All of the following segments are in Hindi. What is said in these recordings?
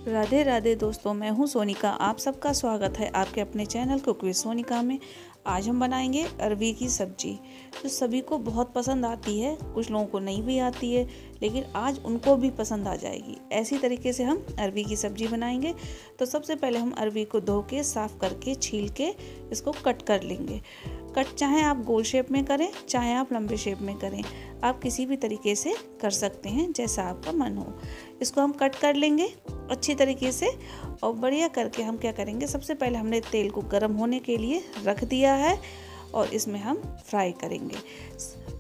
राधे राधे दोस्तों, मैं हूं सोनिका। आप सबका स्वागत है आपके अपने चैनल कुक विद सोनिका में। आज हम बनाएंगे अरबी की सब्जी जो सभी को बहुत पसंद आती है। कुछ लोगों को नहीं भी आती है, लेकिन आज उनको भी पसंद आ जाएगी। ऐसी तरीके से हम अरबी की सब्जी बनाएंगे। तो सबसे पहले हम अरबी को धो के साफ़ करके छील के इसको कट कर लेंगे। कट चाहे आप गोल शेप में करें, चाहे आप लंबे शेप में करें, आप किसी भी तरीके से कर सकते हैं, जैसा आपका मन हो। इसको हम कट कर लेंगे अच्छी तरीके से और बढ़िया करके हम क्या करेंगे, सबसे पहले हमने तेल को गर्म होने के लिए रख दिया है और इसमें हम फ्राई करेंगे।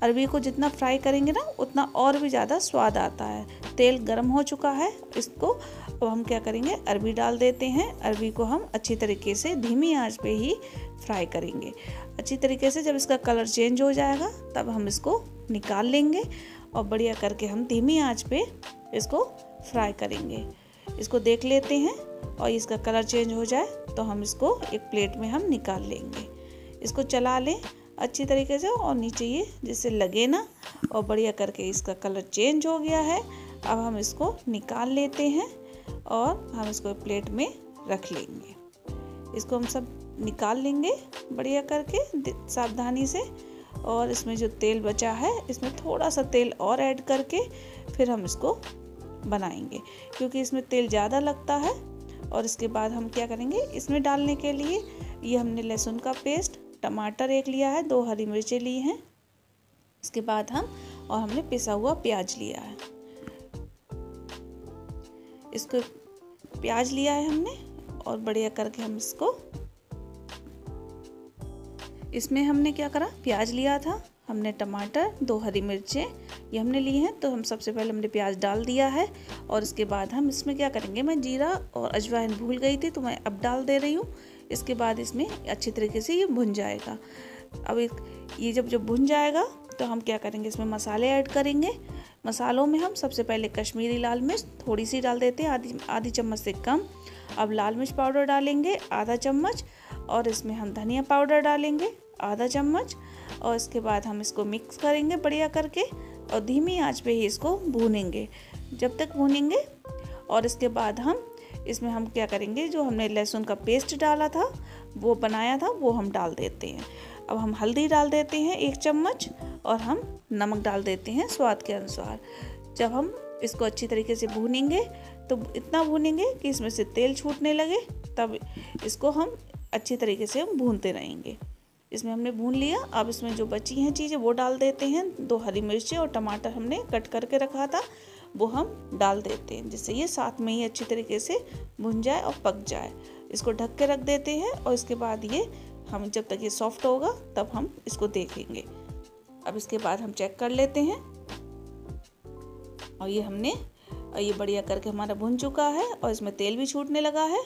अरबी को जितना फ्राई करेंगे ना, उतना और भी ज़्यादा स्वाद आता है। तेल गर्म हो चुका है, इसको अब हम क्या करेंगे, अरबी डाल देते हैं। अरबी को हम अच्छी तरीके से धीमी आंच पे ही फ्राई करेंगे। अच्छी तरीके से जब इसका कलर चेंज हो जाएगा तब हम इसको निकाल लेंगे और बढ़िया करके हम धीमी आंच पे इसको फ्राई करेंगे। इसको देख लेते हैं और इसका कलर चेंज हो जाए तो हम इसको एक प्लेट में हम निकाल लेंगे। इसको चला लें अच्छी तरीके से और नीचे ये जिससे लगे ना, और बढ़िया करके इसका कलर चेंज हो गया है। अब हम इसको निकाल लेते हैं और हम इसको प्लेट में रख लेंगे। इसको हम सब निकाल लेंगे बढ़िया करके सावधानी से। और इसमें जो तेल बचा है, इसमें थोड़ा सा तेल और ऐड करके फिर हम इसको बनाएंगे, क्योंकि इसमें तेल ज़्यादा लगता है। और इसके बाद हम क्या करेंगे, इसमें डालने के लिए ये हमने लहसुन का पेस्ट, टमाटर एक लिया है, 2 हरी मिर्चें ली हैं। इसके बाद हमने पिसा हुआ प्याज लिया है। इसको प्याज लिया है हमने और बढ़िया करके हम इसमें हमने क्या करा, प्याज लिया था हमने, टमाटर, 2 हरी मिर्चें ये हमने ली हैं। तो हम सबसे पहले हमने प्याज डाल दिया है और इसके बाद हम इसमें क्या करेंगे, मैं जीरा और अजवाइन भूल गई थी तो मैं अब डाल दे रही हूँ। इसके बाद इसमें अच्छी तरीके से ये भुन जाएगा। अब ये जब भुन जाएगा तो हम क्या करेंगे, इसमें मसाले ऐड करेंगे। मसालों में हम सबसे पहले कश्मीरी लाल मिर्च थोड़ी सी डाल देते हैं, आधी चम्मच से कम। अब लाल मिर्च पाउडर डालेंगे आधा चम्मच और इसमें हम धनिया पाउडर डालेंगे आधा चम्मच। और इसके बाद हम इसको मिक्स करेंगे बढ़िया करके और धीमी आंच पे ही इसको भूनेंगे जब तक भूनेंगे। और इसके बाद इसमें हम क्या करेंगे, जो हमने लहसुन का पेस्ट डाला था, वो बनाया था, वो हम डाल देते हैं। अब हम हल्दी डाल देते हैं 1 चम्मच और हम नमक डाल देते हैं स्वाद के अनुसार। जब हम इसको अच्छी तरीके से भूनेंगे तो इतना भूनेंगे कि इसमें से तेल छूटने लगे, तब इसको हम अच्छी तरीके से हम भूनते रहेंगे। इसमें हमने भून लिया। अब इसमें जो बची हैं चीज़ें वो डाल देते हैं। 2 हरी मिर्चें और टमाटर हमने कट करके रखा था, वो हम डाल देते हैं, जिससे ये साथ में ही अच्छी तरीके से भुन जाए और पक जाए। इसको ढक के रख देते हैं और इसके बाद ये हम जब तक ये सॉफ्ट होगा तब हम इसको देखेंगे। अब इसके बाद हम चेक कर लेते हैं और ये बढ़िया करके हमारा भुन चुका है और इसमें तेल भी छूटने लगा है।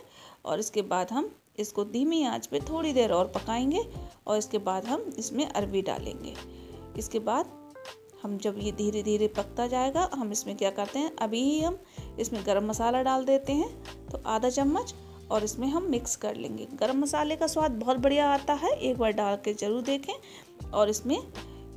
और इसके बाद हम इसको धीमी आंच पे थोड़ी देर और पकाएंगे और इसके बाद हम इसमें अरबी डालेंगे। इसके बाद हम जब ये धीरे धीरे पकता जाएगा, हम इसमें क्या करते हैं, अभी ही हम इसमें गरम मसाला डाल देते हैं तो आधा चम्मच, और इसमें हम मिक्स कर लेंगे। गरम मसाले का स्वाद बहुत बढ़िया आता है, एक बार डाल के ज़रूर देखें और इसमें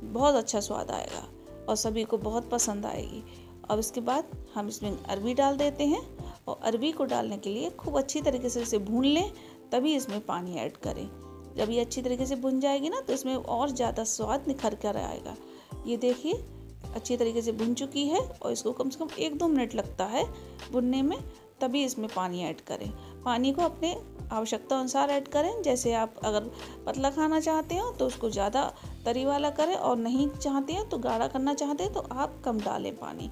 बहुत अच्छा स्वाद आएगा और सभी को बहुत पसंद आएगी। अब इसके बाद हम इसमें अरबी डाल देते हैं और अरबी को डालने के लिए खूब अच्छी तरीके से इसे भून लें, तभी इसमें पानी ऐड करें। जब ये अच्छी तरीके से भुन जाएगी ना, तो इसमें और ज़्यादा स्वाद निखर कर आएगा। ये देखिए अच्छी तरीके से भुन चुकी है और इसको कम से कम 1-2 मिनट लगता है भुनने में, तभी इसमें पानी ऐड करें। पानी को अपने आवश्यकता अनुसार ऐड करें। जैसे आप अगर पतला खाना चाहते हो तो उसको ज़्यादा तरी वाला करें, और नहीं चाहते हैं तो गाढ़ा करना चाहते हैं तो आप कम डालें पानी।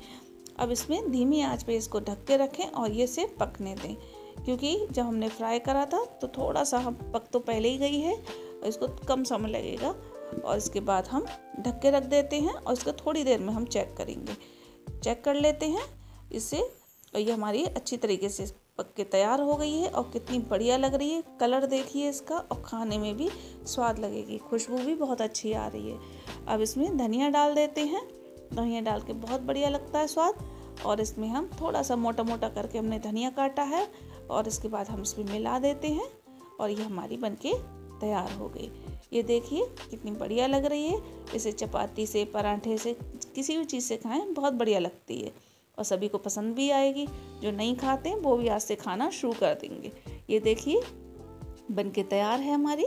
अब इसमें धीमी आंच पे इसको ढक के रखें और ये से पकने दें, क्योंकि जब हमने फ्राई करा था तो थोड़ा सा हम पक तो पहले ही गई है और इसको कम समय लगेगा। और इसके बाद हम ढक के रख देते हैं और इसको थोड़ी देर में हम चेक कर लेते हैं इससे। और ये हमारी अच्छी तरीके से पक के तैयार हो गई है और कितनी बढ़िया लग रही है। कलर देखिए इसका, और खाने में भी स्वाद लगेगी, खुशबू भी बहुत अच्छी आ रही है। अब इसमें धनिया डाल देते हैं। धनिया डाल के बहुत बढ़िया लगता है स्वाद। और इसमें हम थोड़ा सा मोटा मोटा करके हमने धनिया काटा है और इसके बाद हम इसमें मिला देते हैं और ये हमारी बनके तैयार हो गई। ये देखिए कितनी बढ़िया लग रही है। इसे चपाती से, पराठे से, किसी भी चीज़ से खाएं, बहुत बढ़िया लगती है। और सभी को पसंद भी आएगी। जो नहीं खाते हैं वो भी आज से खाना शुरू कर देंगे। ये देखिए बनके तैयार है हमारी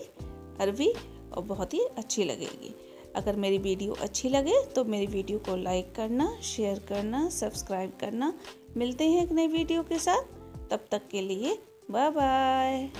अरवी और बहुत ही अच्छी लगेगी। अगर मेरी वीडियो अच्छी लगे तो मेरी वीडियो को लाइक करना, शेयर करना, सब्सक्राइब करना। मिलते हैं एक नई वीडियो के साथ, तब तक के लिए बाय बाय।